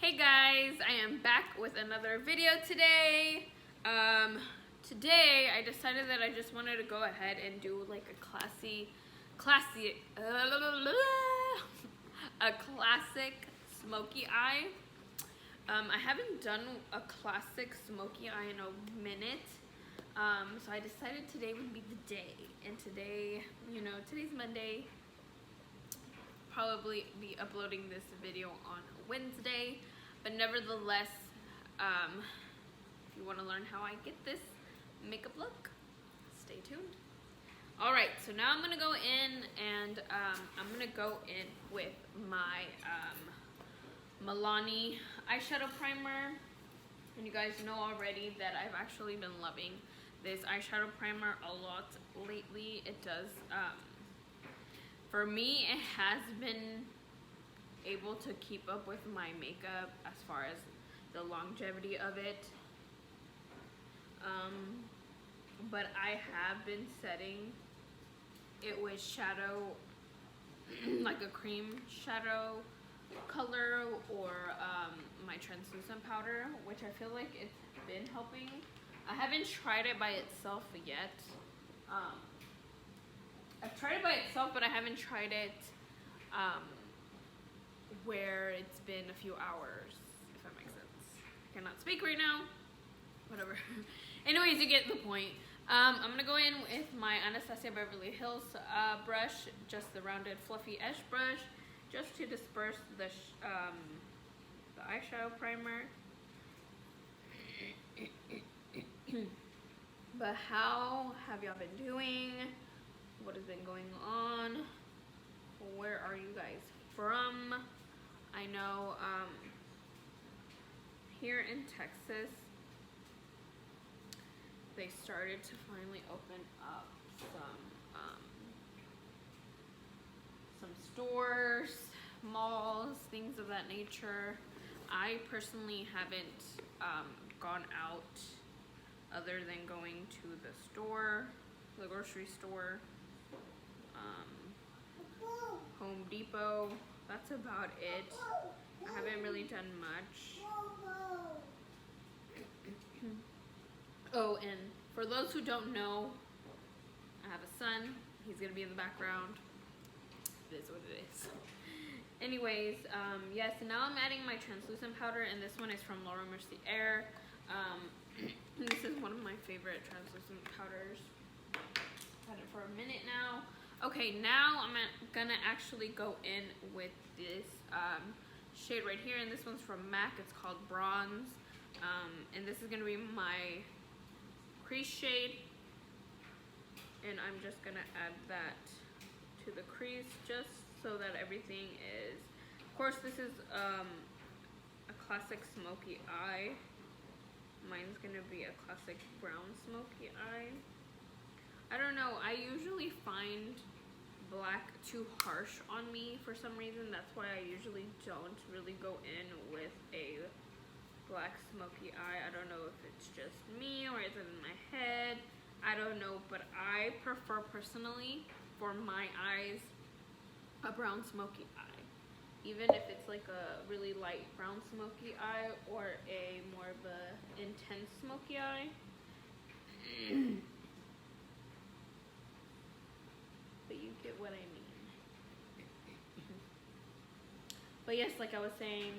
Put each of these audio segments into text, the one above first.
Hey guys, I am back with another video today. Today I decided that I just wanted to go ahead and do like a classic smoky eye. I haven't done a classic smoky eye in a minute. So I decided today would be the day. And today, today's Monday. Probably be uploading this video on Wednesday, but nevertheless, if you want to learn how I get this makeup look, stay tuned. Alright, so now I'm gonna go in and I'm gonna go in with my Milani eyeshadow primer. And you guys know already that I've actually been loving this eyeshadow primer a lot lately. It does, for me, it has been able to keep up with my makeup as far as the longevity of it. But I have been setting it with shadow, like a cream shadow color, or my translucent powder, which I feel like it's been helping. I haven't tried it by itself yet. I've tried it by itself, but I haven't tried it where it's been a few hours, if that makes sense. I cannot speak right now. Whatever. Anyways, you get the point. I'm going to go in with my Anastasia Beverly Hills brush, just the rounded fluffy edge brush, just to disperse the eyeshadow primer. But how have y'all been doing? What has been going on? Where are you guys from? I know here in Texas they started to finally open up some stores, malls, things of that nature. I personally haven't gone out other than going to the store, the grocery store, Home Depot. That's about it. I haven't really done much. Oh, and for those who don't know, I have a son. He's gonna be in the background. It is what it is. Anyways, yes, now I'm adding my translucent powder, and this one is from Laura Mercier. This is one of my favorite translucent powders. I've had it for a minute now. Okay, now I'm gonna actually go in with this shade right here, and this one's from MAC. It's called Bronze, and this is gonna be my crease shade, and I'm just gonna add that to the crease just so that everything is, of course, this is a classic smoky eye. Mine's gonna be a classic brown smoky eye. I don't know, I usually find black too harsh on me for some reason. That's why I usually don't really go in with a black smoky eye. I don't know if it's just me or is it in my head. I don't know, but I prefer personally for my eyes a brown smoky eye. Even if it's like a really light brown smoky eye or a more of a intense smoky eye. But you get what I mean. But yes, like I was saying,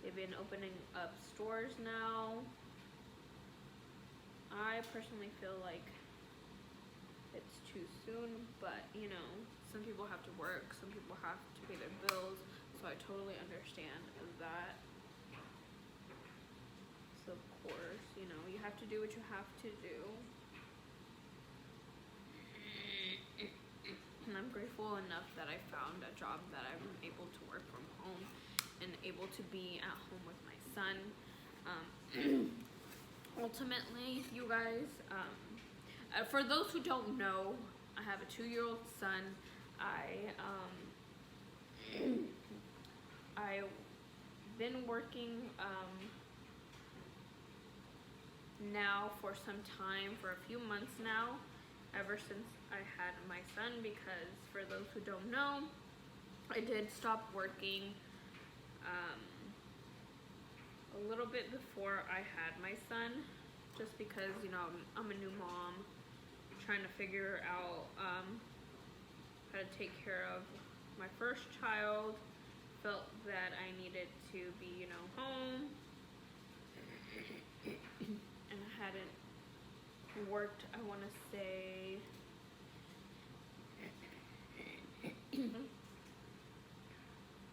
they've been opening up stores now. I personally feel like it's too soon, but you know, some people have to work, some people have to pay their bills, so I totally understand that. So of course, you know, you have to do what you have to do. And I'm grateful enough that I found a job that I'm able to work from home and able to be at home with my son. Ultimately, you guys, for those who don't know, I have a 2-year-old son. I've been working now for some time, for a few months now, ever since I had my son, because for those who don't know, I did stop working a little bit before I had my son, just because, you know, I'm a new mom, trying to figure out how to take care of my first child. Felt that I needed to be, you know, home, and I hadn't worked, I want to say,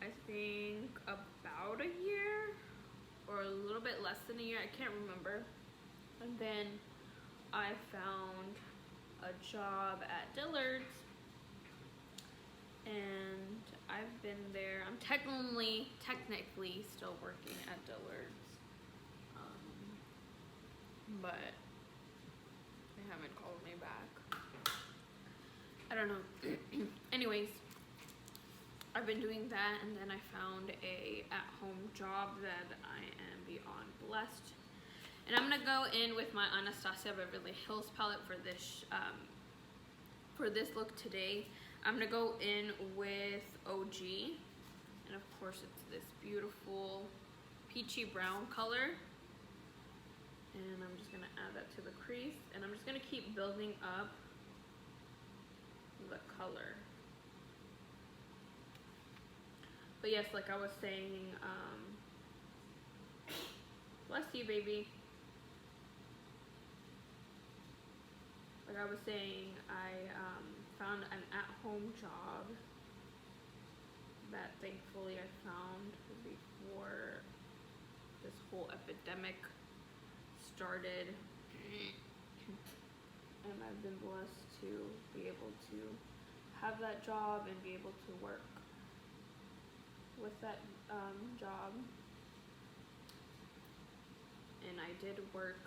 I think about a year, or a little bit less than a year, I can't remember. And then I found a job at Dillard's, and I've been there. I'm technically still working at Dillard's, but they haven't called me back. I don't know. Anyways, I've been doing that, and then I found a at-home job that I am beyond blessed. And I'm gonna go in with my Anastasia Beverly Hills palette for this look today. I'm gonna go in with OG, and of course it's this beautiful peachy brown color. And I'm just gonna add that to the crease, and I'm just gonna keep building up the color. But yes, like I was saying, bless you, baby. Like I was saying, I found an at-home job that thankfully I found before this whole epidemic started. And I've been blessed to be able to have that job and be able to work with that job. And I did work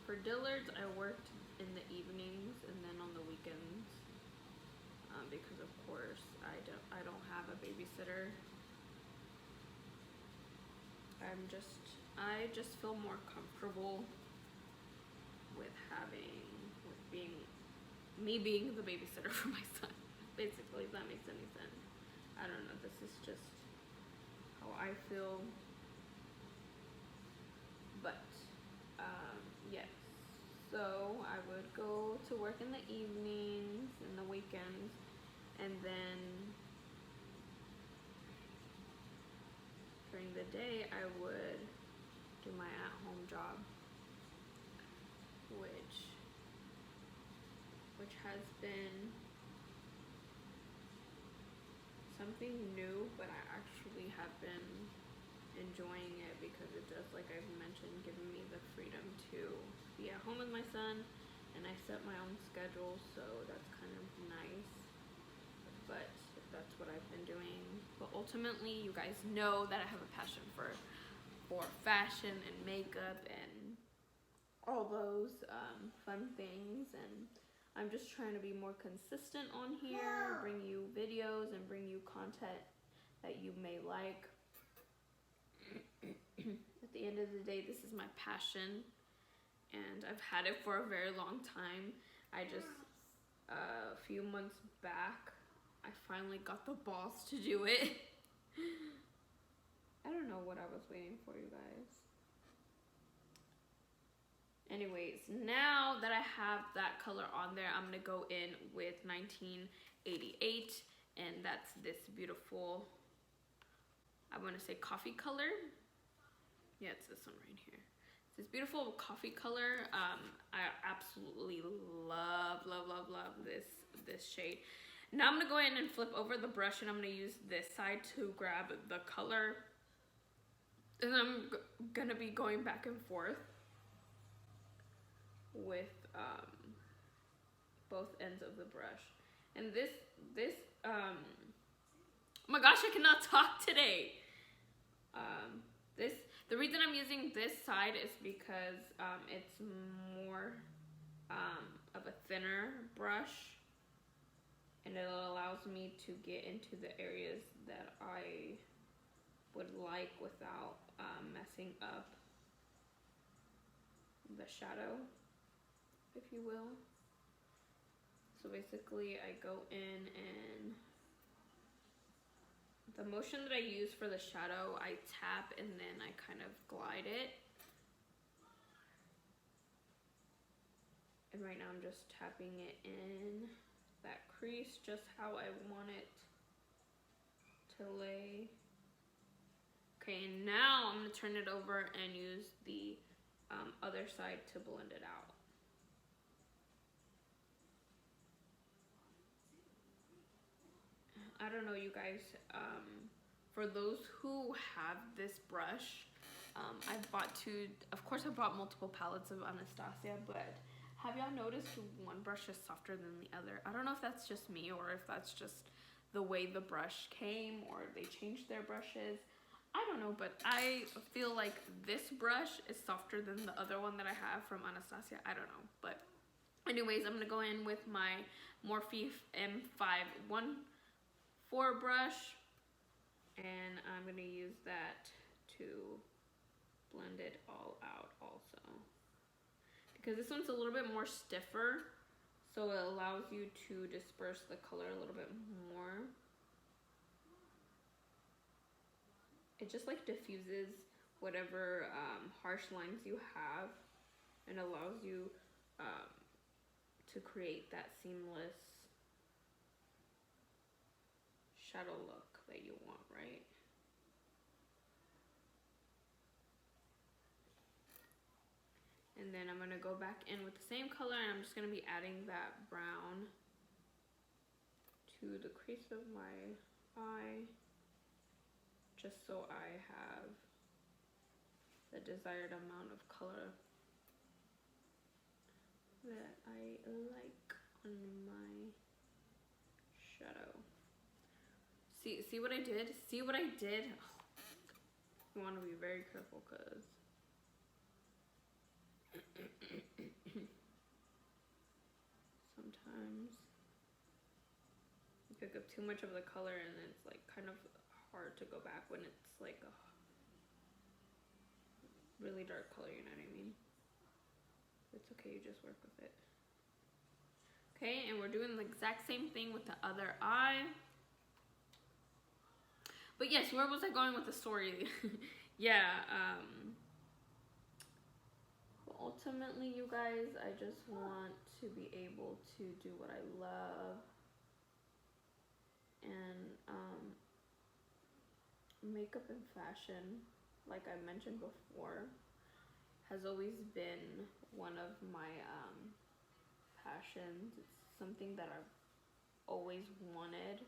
for Dillard's. I worked in the evenings and then on the weekends, because of course I don't have a babysitter. I just feel more comfortable with being the babysitter for my son, basically, if that makes any sense. I don't know, this is just how I feel. But yes, so I would go to work in the evenings and the weekends, and then during the day I would do my at-home job, which has been something new, but I actually have been enjoying it because it does, like I've mentioned, give me the freedom to be at home with my son, and I set my own schedule, so that's kind of nice. But that's what I've been doing. But ultimately, you guys know that I have a passion for fashion and makeup and all those fun things, and I'm just trying to be more consistent on here, bring you videos and bring you content that you may like. At the end of the day, this is my passion, and I've had it for a very long time. I just, a few months back, I finally got the balls to do it. I don't know what I was waiting for, you guys. Anyways, now that I have that color on there, I'm gonna go in with 1988, and that's this beautiful, I wanna say coffee color. Yeah, it's this one right here. It's this beautiful coffee color. I absolutely love this shade. Now I'm gonna go in and flip over the brush, and I'm gonna use this side to grab the color. And I'm gonna be going back and forth with both ends of the brush. And oh my gosh, I cannot talk today. The reason I'm using this side is because it's more of a thinner brush, and it allows me to get into the areas that I would like without messing up the shadow, if you will. So basically I go in and the motion that I use for the shadow, I tap and then I kind of glide it. And right now I'm just tapping it in that crease just how I want it to lay. Okay, and now I'm gonna turn it over and use the other side to blend it out. I don't know, you guys, for those who have this brush, I've bought of course I bought multiple palettes of Anastasia, but have y'all noticed one brush is softer than the other? I don't know if that's just me or if that's just the way the brush came or they changed their brushes. I don't know, but I feel like this brush is softer than the other one that I have from Anastasia. I don't know, but anyways, I'm gonna go in with my Morphe M514 brush, and I'm gonna use that to blend it all out also. Because this one's a little bit more stiffer, so it allows you to disperse the color a little bit more. It just like diffuses whatever harsh lines you have and allows you to create that seamless shadow look that you want, right? And then I'm gonna go back in with the same color and I'm just gonna be adding that brown to the crease of my eye, just so I have the desired amount of color that I like on my shadow. See what I did? See what I did? You want to be very careful because sometimes you pick up too much of the color and it's like kind of hard to go back when it's like a really dark color, you know what I mean? It's okay, you just work with it. Okay, and we're doing the exact same thing with the other eye. But yes, where was I going with the story? Yeah, ultimately, you guys, I just want to be able to do what I love. And makeup and fashion, like I mentioned before, has always been one of my passions. It's something that I've always wanted.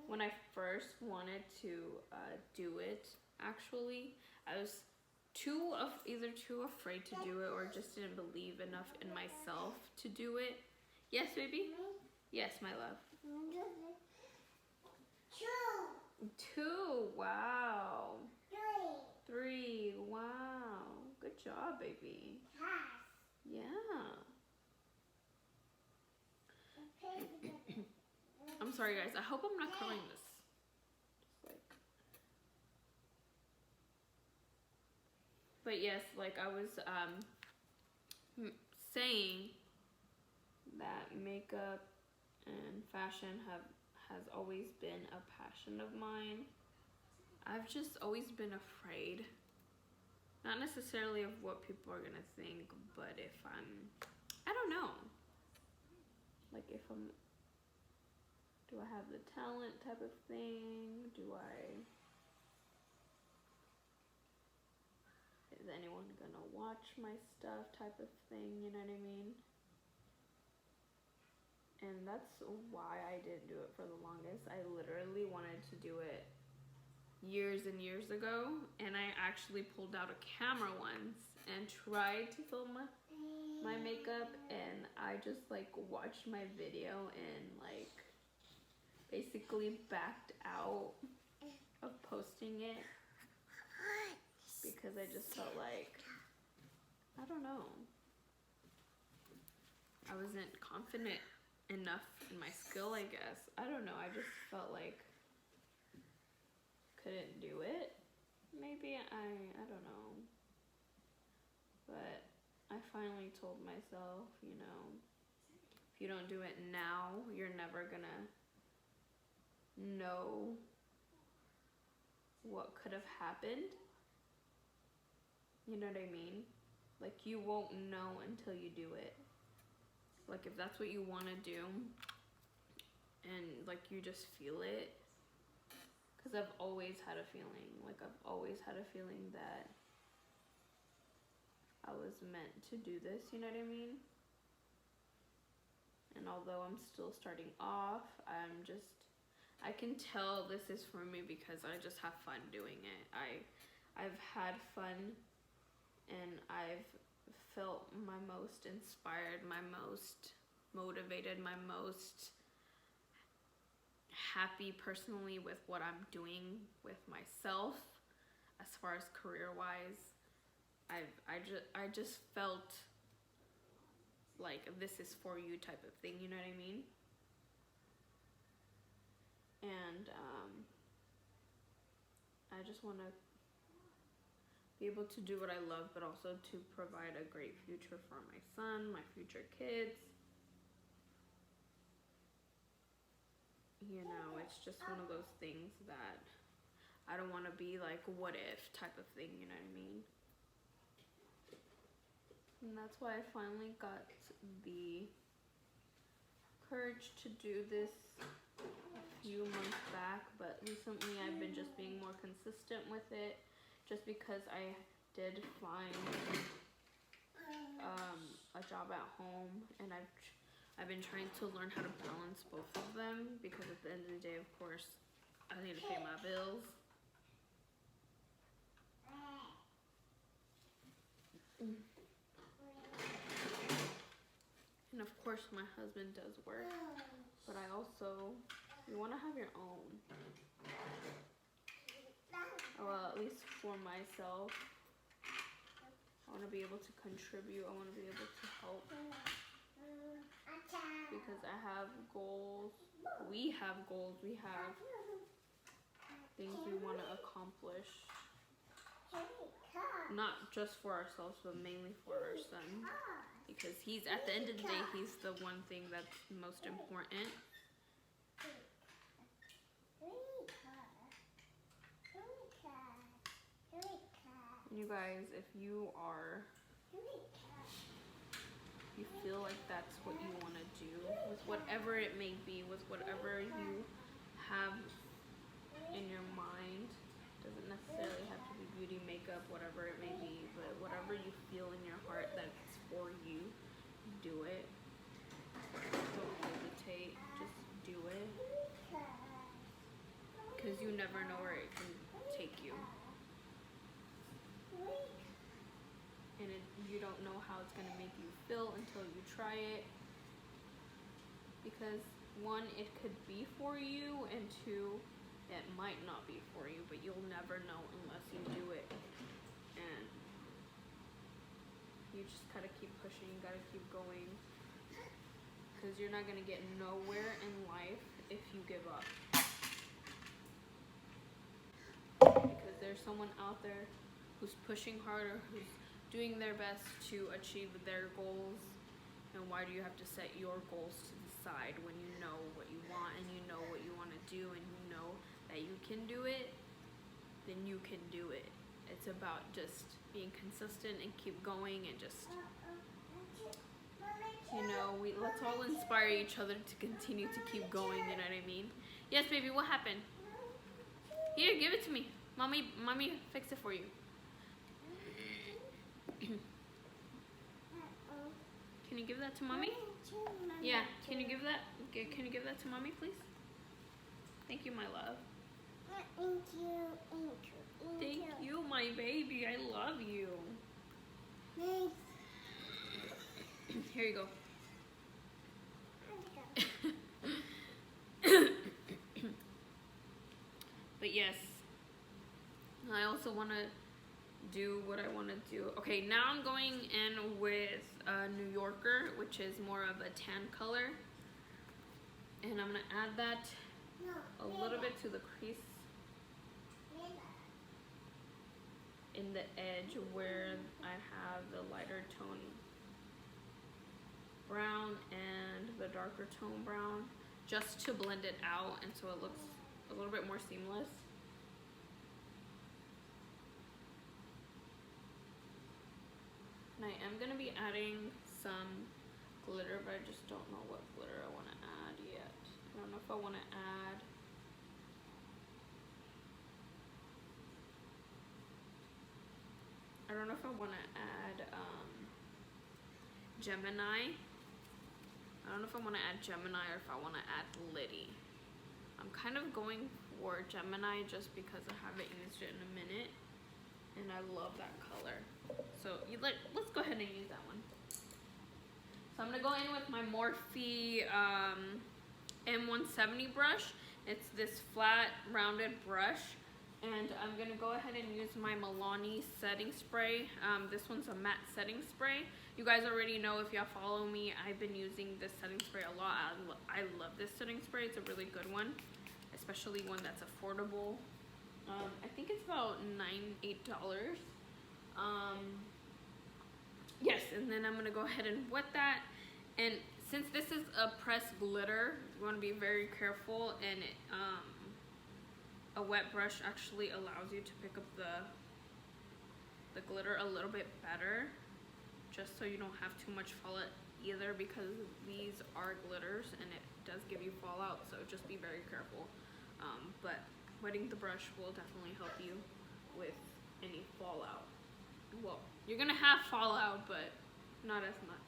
When I first wanted to do it, actually, I was either too afraid to do it or just didn't believe enough in myself to do it. Yes, baby? Yes, my love. Two. Wow. Three. Wow. Good job, baby. Yeah. I'm sorry, guys. I hope I'm not covering this. Just like. But yes, like I was saying that makeup and fashion has always been a passion of mine. I've just always been afraid, not necessarily of what people are gonna think, but if I don't know, like if do I have the talent type of thing? Is anyone gonna watch my stuff type of thing, you know what I mean? And that's why I didn't do it for the longest. I literally wanted to do it years and years ago, and I actually pulled out a camera once and tried to film my makeup, and I just like watched my video and like basically backed out of posting it because I just felt like, I don't know, I wasn't confident enough in my skill, I guess. I don't know, I just felt like couldn't do it. Maybe I don't know. But I finally told myself, you know, if you don't do it now, you're never gonna know what could have happened. You know what I mean? Like, you won't know until you do it. Like, if that's what you want to do and like you just feel it, because I've always had a feeling, like I've always had a feeling that I was meant to do this, you know what I mean? And although I'm still starting off, I can tell this is for me because I just have fun doing it. I've had fun, and I've felt my most inspired, my most motivated, my most happy personally with what I'm doing with myself as far as career-wise. I just felt like this is for you type of thing, you know what I mean? And I just want to be able to do what I love, but also to provide a great future for my son, my future kids. You know, it's just one of those things that I don't want to be like, what if type of thing, you know what I mean? And that's why I finally got the courage to do this a few months back, but recently I've been just being more consistent with it, just because I did find a job at home, and I've been trying to learn how to balance both of them, because at the end of the day, of course, I need to pay my bills. And of course my husband does work, but you want to have your own. Well, at least for myself, I want to be able to contribute, I want to be able to help, because I have goals, we have goals, we have things we want to accomplish, not just for ourselves, but mainly for our son, because he's, at the end of the day, he's the one thing that's most important. And you guys, if you feel like that's what you want to do, with whatever it may be, with whatever you have in your mind, doesn't necessarily have to be beauty, makeup, whatever it may be, but whatever you feel in your heart that's for you, do it. Don't hesitate, just do it, because you never know where it can take you, and you don't know how it's going to make you feel until you try it, because one, it could be for you, and two, it might not be for you, but you'll never know unless you do it. And you just gotta keep pushing, you gotta keep going, because you're not gonna get nowhere in life if you give up, because there's someone out there who's pushing harder, who's doing their best to achieve their goals. And why do you have to set your goals to the side when you know what you want, and you know what you want to do, and you know that you can do it? Then you can do it. It's about just being consistent and keep going, and just, you know, let's all inspire each other to continue to keep going, you know what I mean? Yes, baby, what happened? Here, give it to me. Mommy fix it for you. Can you give that to mommy? Yeah, can you give that to mommy, please? Thank you, my love. Thank you, my baby. I love you. Here you go. But yes, I also want to do what I want to do. Okay, now I'm going in with New Yorker, which is more of a tan color, and I'm gonna add that a little bit to the crease in the edge where I have the lighter tone brown and the darker tone brown, just to blend it out, and so it looks a little bit more seamless. And I am gonna be adding some glitter, but I just don't know what glitter I want to add yet. I don't know if I want to add Gemini. I don't know if I want to add Gemini or if I want to add Liddy. I'm kind of going for Gemini just because I haven't used it in a minute and I love that color. So let's go ahead and use that one. So I'm going to go in with my Morphe M170 brush. It's this flat rounded brush, and I'm going to go ahead and use my Milani setting spray. This one's a matte setting spray. You guys already know, if y'all follow me, I've been using this setting spray a lot. I love this setting spray. It's a really good one, especially one that's affordable. I think it's about $8. Yes, and then I'm gonna go ahead and wet that. And since this is a pressed glitter, you want to be very careful. And a wet brush actually allows you to pick up the glitter a little bit better, just so you don't have too much fallout either, because these are glitters and it does give you fallout, so just be very careful. But wetting the brush will definitely help you with any fallout. Well, you're gonna have fallout, but not as much.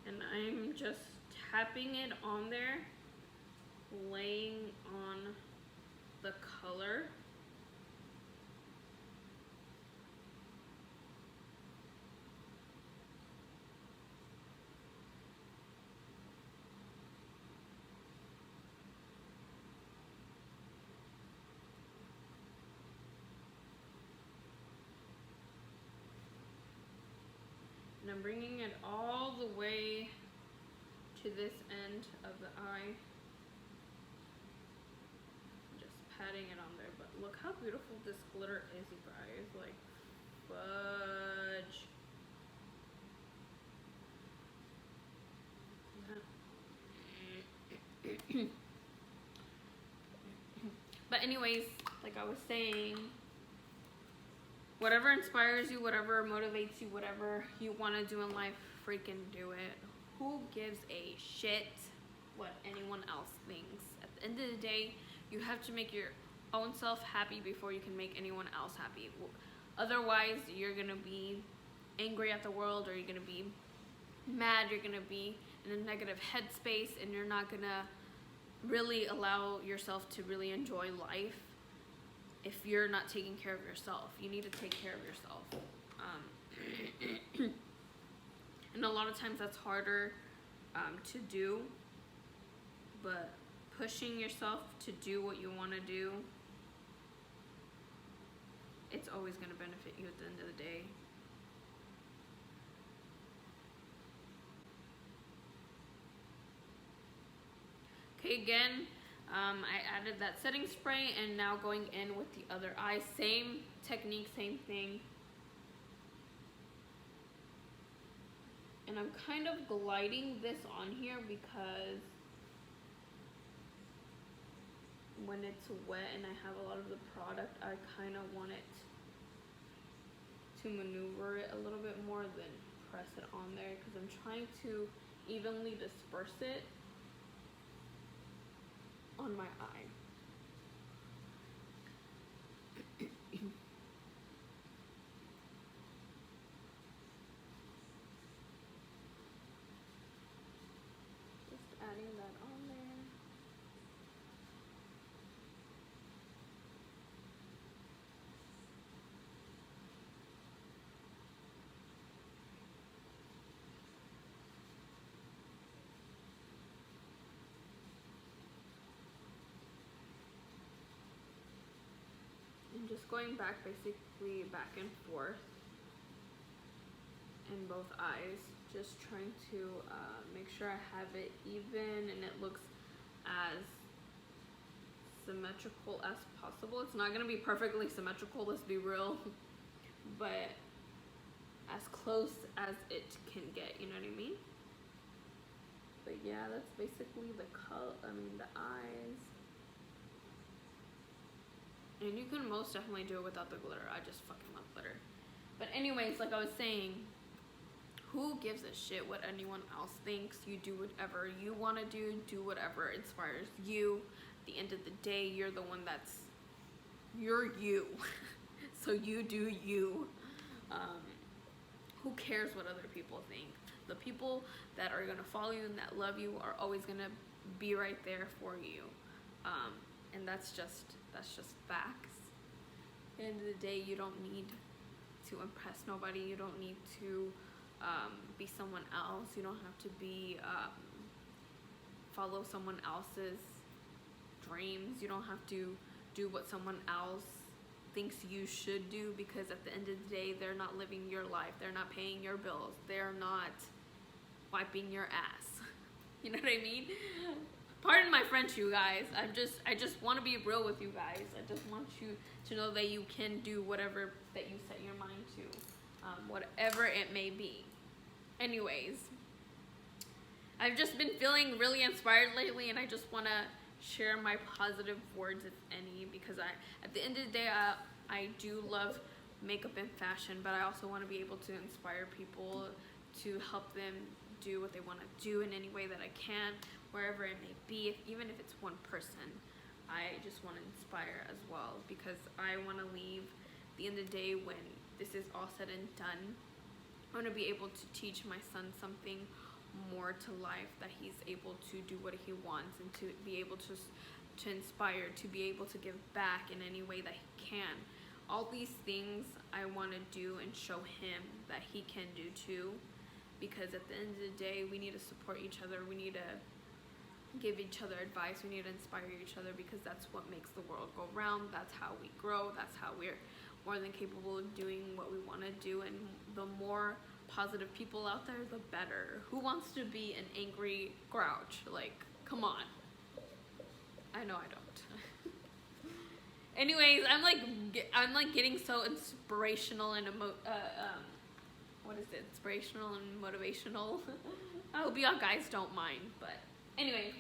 And I'm just tapping it on there, laying on the color. And I'm bringing it all the way to this end of the eye. Just patting it on there. But look how beautiful this glitter is, you guys. Like, fudge. But anyways, like I was saying, whatever inspires you, whatever motivates you, whatever you want to do in life, freaking do it. Who gives a shit what anyone else thinks? At the end of the day, you have to make your own self happy before you can make anyone else happy. Otherwise, you're going to be angry at the world, or you're going to be mad, you're going to be in a negative headspace, and you're not going to really allow yourself to really enjoy life. If you're not taking care of yourself, you need to take care of yourself. And a lot of times that's harder to do, but pushing yourself to do what you want to do, it's always going to benefit you at the end of the day. Okay, again, I added that setting spray, and now going in with the other eye. Same technique, same thing. And I'm kind of gliding this on here because when it's wet and I have a lot of the product, I kind of want it to maneuver it a little bit more than press it on there, because I'm trying to evenly disperse it on my eye. Just adding that on there. I'm just going back, basically back and forth. in both eyes. Just trying to make sure I have it even and it looks as symmetrical as possible. It's not gonna be perfectly symmetrical, let's be real, but as close as it can get, you know what I mean? But yeah, that's basically the color, the eyes. And you can most definitely do it without the glitter. I just fucking love glitter. But anyways, like I was saying, who gives a shit what anyone else thinks? You do whatever you want to do whatever inspires you. At the end of the day, you're the one you're you. So you do you. Who cares what other people think? The people that are gonna follow you and that love you are always gonna be right there for you. And that's just facts. At the end of the day, you don't need to impress nobody. You don't need to be someone else. You don't have to be follow someone else's dreams. You don't have to do what someone else thinks you should do, because at the end of the day, they're not living your life. They're not paying your bills. They're not wiping your ass. You know what I mean? Pardon my French, you guys. I just want to be real with you guys. I just want you to know that you can do whatever that you set your mind to, whatever it may be. Anyways, I've just been feeling really inspired lately, and I just want to share my positive words, if any, because at the end of the day, I do love makeup and fashion, but I also want to be able to inspire people, to help them do what they want to do in any way that I can, wherever it may be, even if it's one person. I just want to inspire as well, because I want to leave at the end of the day, when this is all said and done, I want to be able to teach my son something more to life, that he's able to do what he wants, and to be able to inspire, to be able to give back in any way that he can. All these things I want to do and show him that he can do too, because at the end of the day, we need to support each other. We need to give each other advice. We need to inspire each other, because that's what makes the world go round. That's how we grow. That's how we're more than capable of doing what we want to do. And the more positive people out there, the better. Who wants to be an angry grouch? Like, come on. I know I don't. Anyways, I'm like getting so inspirational and what is it? Inspirational and motivational. I hope y'all guys don't mind, but anyway,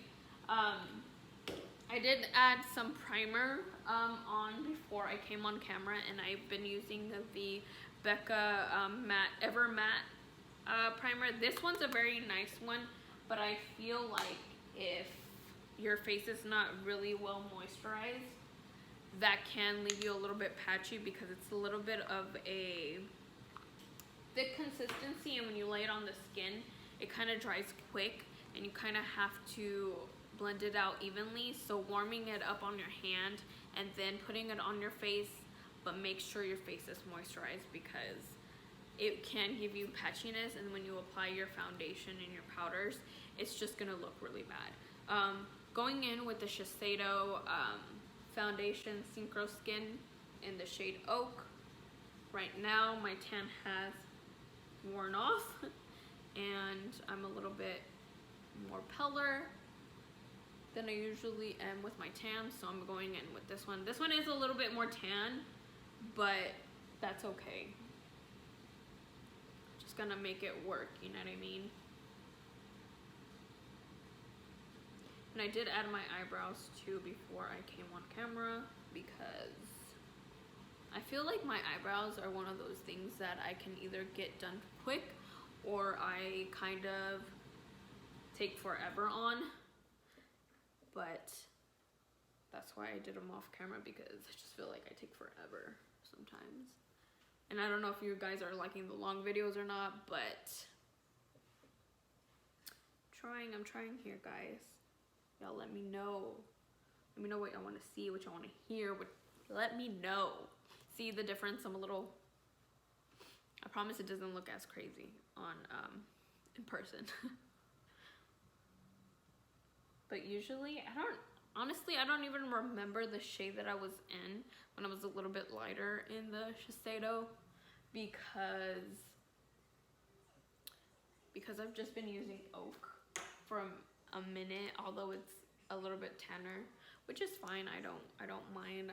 I did add some primer on before I came on camera, and I've been using the Becca Ever Matte primer. This one's a very nice one, but I feel like if your face is not really well moisturized, that can leave you a little bit patchy, because it's a little bit of a thick consistency, and when you lay it on the skin, it kind of dries quick, and you kind of have to blend it out evenly. So warming it up on your hand and then putting it on your face, but make sure your face is moisturized, because it can give you patchiness, and when you apply your foundation and your powders, it's just gonna look really bad. Going in with the Shiseido foundation Synchro Skin in the shade Oak. Right now my tan has worn off, and I'm a little bit more paler than I usually am with my tan, so I'm going in with this one. This one is a little bit more tan, but that's okay. Just gonna make it work, you know what I mean? And I did add my eyebrows too before I came on camera, because I feel like my eyebrows are one of those things that I can either get done quick, or I kind of take forever on. But that's why I did them off camera, because I just feel like I take forever sometimes. And I don't know if you guys are liking the long videos or not, but I'm trying here, guys. Y'all let me know. Let me know what y'all want to see, what y'all want to hear. Let me know. See the difference? I'm a little, I promise it doesn't look as crazy on in person. But usually, honestly, I don't even remember the shade that I was in when I was a little bit lighter in the Shiseido, because because I've just been using oak for a minute, although it's a little bit tanner, which is fine. I don't mind.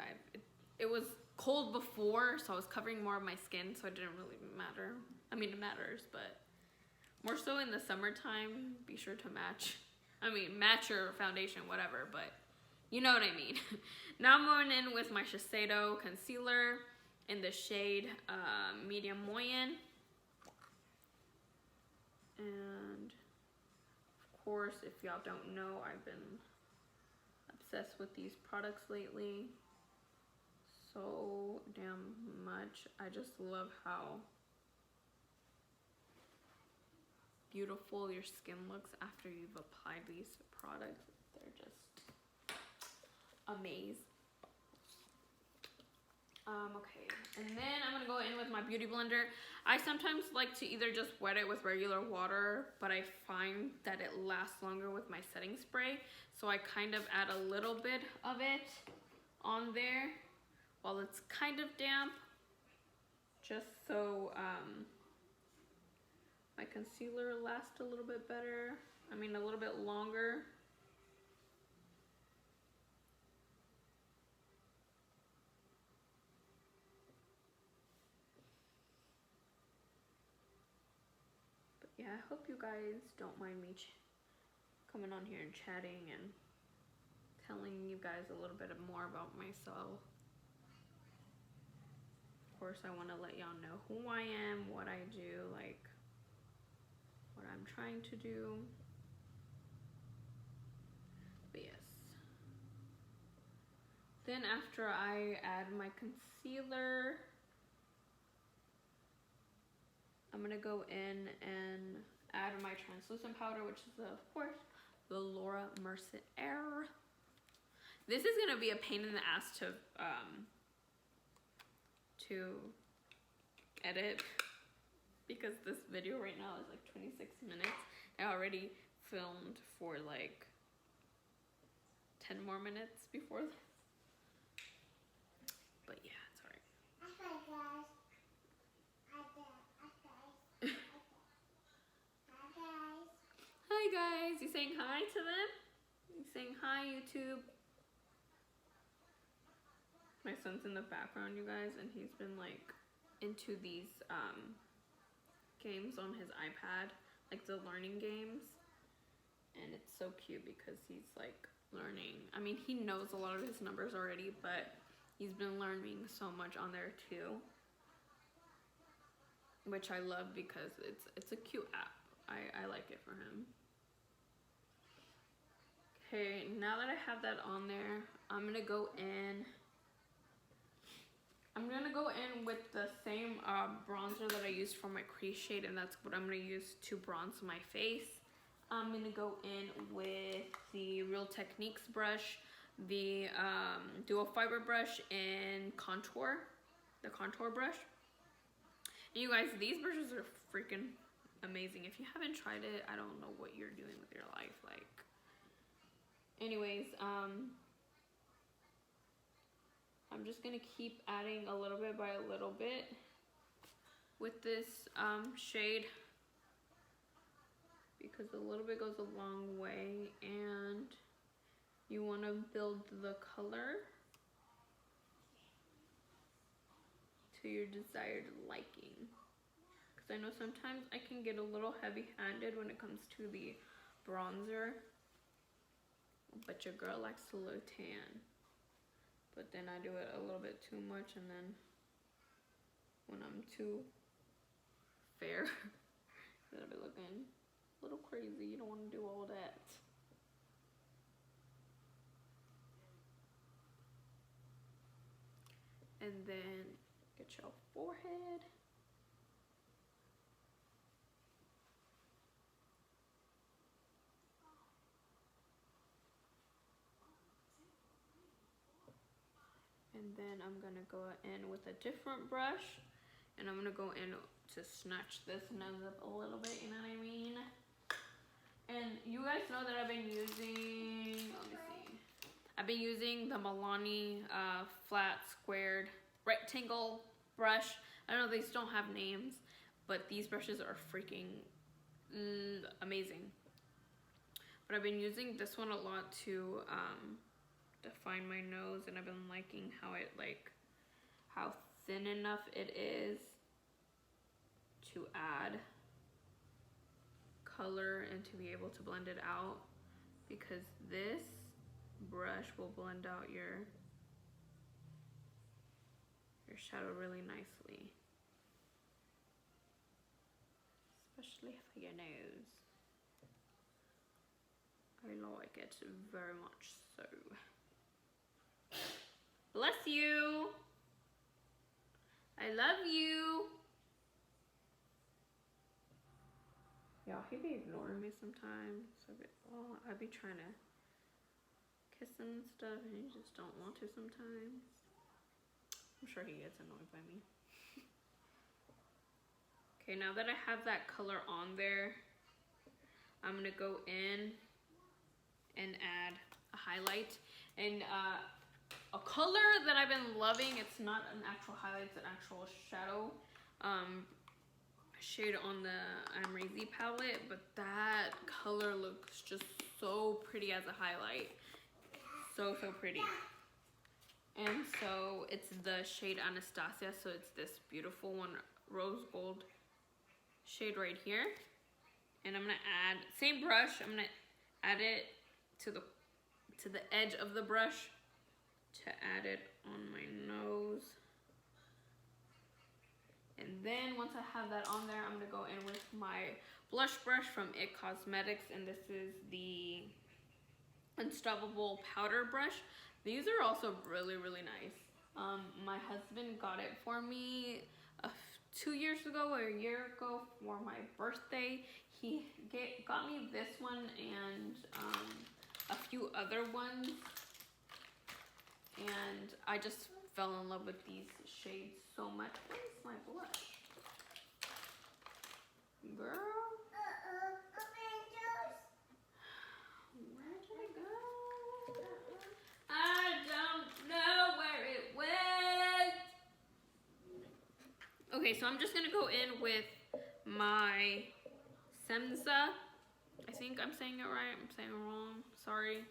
It was cold before, so I was covering more of my skin, so it didn't really matter. I mean, it matters, but more so in the summertime, be sure to match. I mean, match your foundation, whatever, but you know what I mean. Now I'm going in with my Shiseido concealer in the shade medium MOYEN. And of course, if y'all don't know, I've been obsessed with these products lately so damn much. I just love how beautiful your skin looks after you've applied these products. They're just amazing. Okay, and then I'm gonna go in with my beauty blender. I sometimes like to either just wet it with regular water, but I find that it lasts longer with my setting spray, so I kind of add a little bit of it on there while it's kind of damp, just so my concealer lasts a little bit better. I mean, a little bit longer. Yeah, I hope you guys don't mind me coming on here and chatting and telling you guys a little bit more about myself. Of course, I want to let y'all know who I am, what I do, like what I'm trying to do. But yes. Then after I add my concealer, I'm gonna go in and add my translucent powder, which is of course the Laura Mercier. This is gonna be a pain in the ass to edit because this video right now is like 26 minutes. I already filmed for like 10 more minutes before this. But yeah, it's alright. Hi guys, you saying hi to them? You saying hi, YouTube? My son's in the background, you guys, and he's been like into these games on his iPad, like the learning games, and it's so cute because he's like learning. I mean, he knows a lot of his numbers already, but he's been learning so much on there too, which I love because it's a cute app. I like it for him. Okay, now that I have that on there, I'm gonna go in with the same bronzer that I used for my crease shade, and that's what I'm gonna use to bronze my face. I'm gonna go in with the Real Techniques brush, the dual fiber brush, and contour, the contour brush. And you guys, these brushes are freaking amazing. If you haven't tried it, I don't know what you're doing with your life. Like, anyways, I'm just gonna keep adding a little bit by a little bit with this shade because a little bit goes a long way, and you want to build the color to your desired liking. Because I know sometimes I can get a little heavy-handed when it comes to the bronzer, but your girl likes a little tan. But then I do it a little bit too much, and then when I'm too fair, then I'll be looking a little crazy. You don't want to do all that. And then get your forehead. And then I'm gonna go in with a different brush, and I'm gonna go in to snatch this nose up a little bit, you know what I mean? And you guys know that I've been using, let me see, I've been using the Milani flat squared rectangle brush. I know these don't have names, but these brushes are freaking amazing. But I've been using this one a lot to define my nose, and I've been liking how it how thin enough it is to add color and to be able to blend it out, because this brush will blend out your shadow really nicely, especially for your nose. I like it very much so. Bless you. I love you. Y'all, he be ignoring me sometimes. So I be trying to kiss him and stuff, and he just don't want to sometimes. I'm sure he gets annoyed by me. Okay, now that I have that color on there, I'm gonna go in and add a highlight. And a color that I've been loving, it's not an actual highlight, it's an actual shadow shade on the AMREZY palette, but that color looks just so pretty as a highlight. So pretty. And so it's the shade Anastasia, so it's this beautiful one, rose gold shade right here. And I'm gonna add, same brush, I'm gonna add it to the edge of the brush to add it on my nose. And then once I have that on there, I'm gonna go in with my blush brush from IT Cosmetics, and this is the Unstoppable powder brush. These are also really nice. My husband got it for me 2 years ago or a year ago for my birthday. He got me this one and a few other ones, and I just fell in love with these shades so much. Where's my blush? Girl? Where did it go? I don't know where it went. Okay, so I'm just gonna go in with my SEMSA. I think I'm saying it right. I'm saying it wrong. Sorry.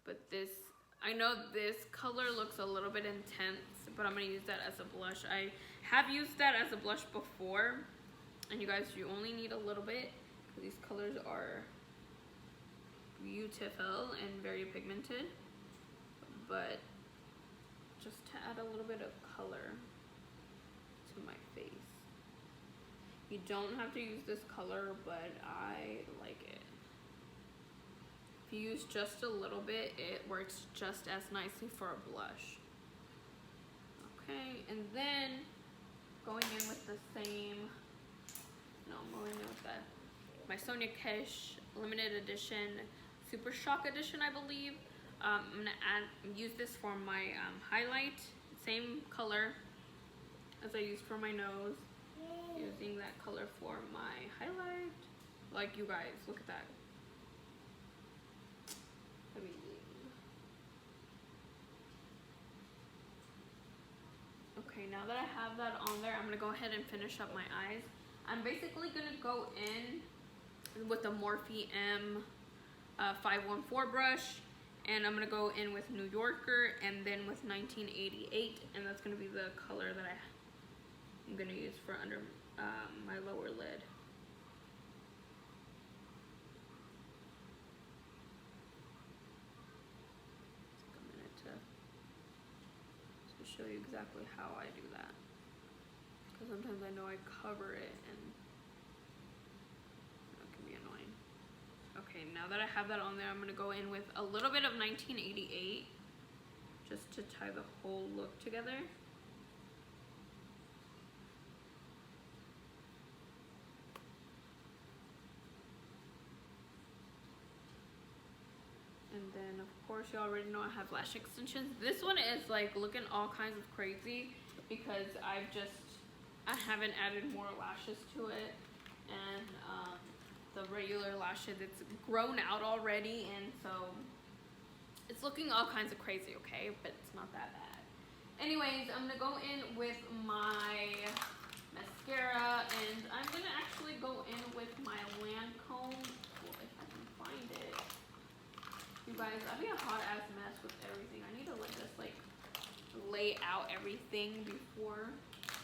But this, I know this color looks a little bit intense, but I'm gonna use that as a blush. I have used that as a blush before, and you guys, you only need a little bit. These colors are beautiful and very pigmented, but just to add a little bit of color to my face. You don't have to use this color, but I like it. If you use just a little bit, it works just as nicely for a blush. Okay, and then going in with the same, I'm going in with my Sonia Kesh limited edition, Super Shock edition, I believe. I'm gonna use this for my highlight, same color as I used for my nose. Using that color for my highlight. Like, you guys, look at that. Okay, now that I have that on there, I'm gonna go ahead and finish up my eyes. I'm basically gonna go in with the Morphe M514 brush, and I'm gonna go in with New Yorker and then with 1988, and that's gonna be the color that I'm gonna use for under my lower lid. Take a minute to show you exactly how I do that, because sometimes I know I cover it and that can be annoying. Okay, now that I have that on there, I'm gonna go in with a little bit of 1988 just to tie the whole look together. And then, of course, you already know I have lash extensions. This one is like looking all kinds of crazy because I haven't added more lashes to it. And the regular lashes, it's grown out already, and so it's looking all kinds of crazy, okay? But it's not that bad. Anyways, I'm gonna go in with my mascara, and I'm gonna actually go in with my Lancome guys, I'd be a hot ass mess with everything. I need to like just like lay out everything before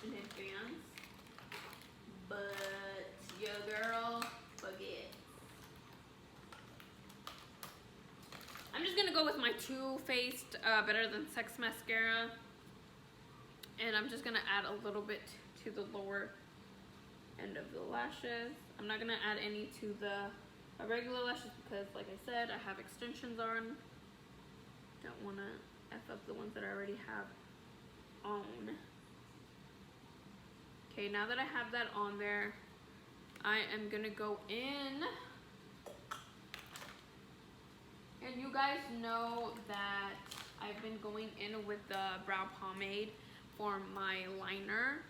in advance. But your girl forget. I'm just gonna go with my Too Faced Better Than Sex mascara, and I'm just gonna add a little bit to the lower end of the lashes. I'm not gonna add any to the regular lashes because, like I said, I have extensions on. Don't wanna F up the ones that I already have on. Okay, now that I have that on there, I am gonna go in. And you guys know that I've been going in with the brow pomade for my liner.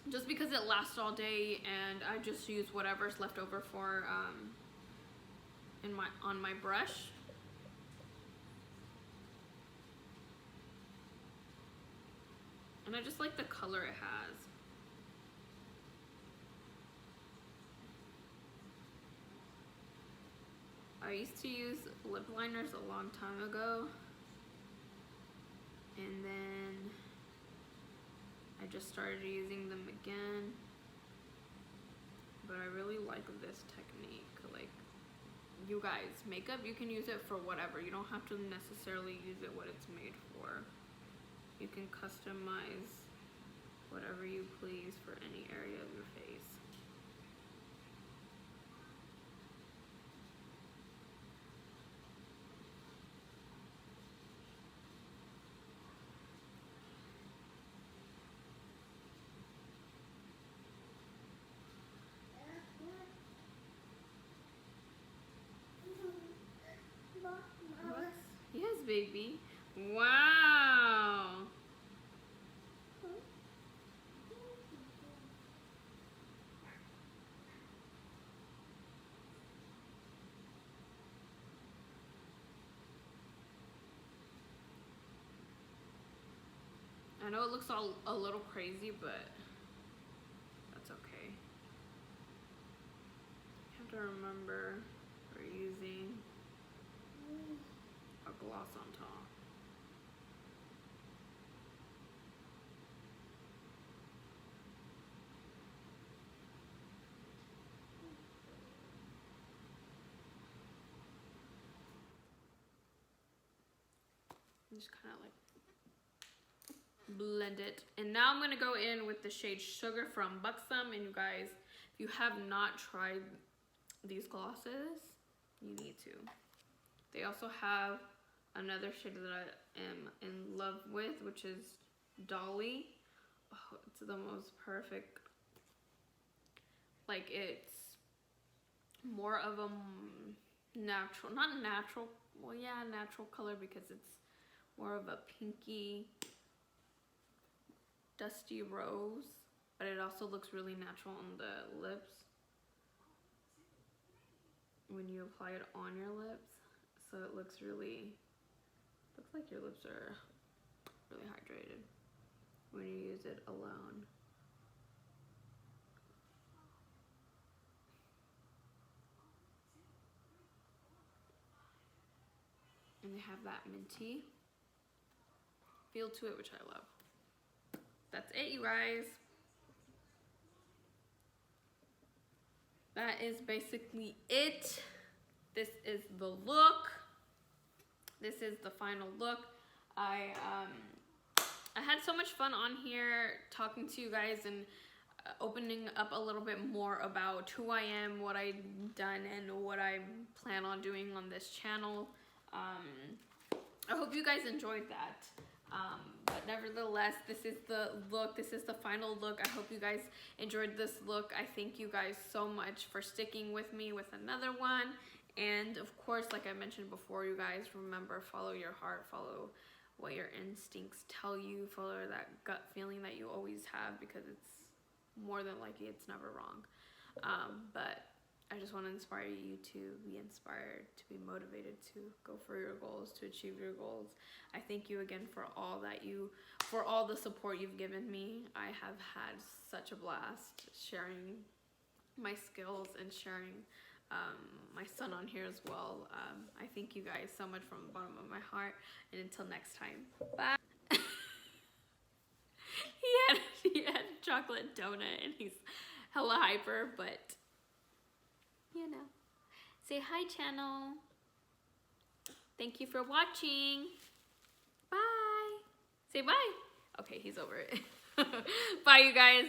Just because it lasts all day, and I just use whatever's left over for on my brush. And I just like the color it has. I used to use lip liners a long time ago, and then I just started using them again. But I really like this technique. Like, you guys, makeup, you can use it for whatever. You don't have to necessarily use it what it's made for. You can customize whatever you please for any area of your face. Yes, baby. Wow. I know it looks a little crazy, but that's okay. You have to remember we're using a gloss on top. Just kind of like blend it. And now I'm gonna go in with the shade Sugar from Buxom. And you guys, if you have not tried these glosses, you need to. They also have another shade that I am in love with, which is Dolly. Oh, it's the most perfect. Like, it's more of a natural, not natural, well yeah, natural color, because it's more of a pinky, dusty rose, but it also looks really natural on the lips when you apply it on your lips. So it looks like your lips are really hydrated when you use it alone. And they have that minty feel to it, which I love. That's it, you guys. That is basically it. This is the look. This is the final look. I had so much fun on here talking to you guys and opening up a little bit more about who I am, what I've done, and what I plan on doing on this channel. I hope you guys enjoyed that. But nevertheless, this is the look. This is the final look. I hope you guys enjoyed this look. I thank you guys so much for sticking with me with another one. And of course, like I mentioned before, you guys, remember, follow your heart, follow what your instincts tell you, follow that gut feeling that you always have, because it's more than likely it's never wrong. But I just want to inspire you to be inspired, to be motivated to go for your goals, to achieve your goals. I thank you again for all the support you've given me. I have had such a blast sharing my skills and sharing my son on here as well. I thank you guys so much from the bottom of my heart. And until next time, bye. he had a chocolate donut and he's hella hyper, but you know. Say hi, channel. Thank you for watching. Bye. Say bye. Okay, he's over it. Bye, you guys.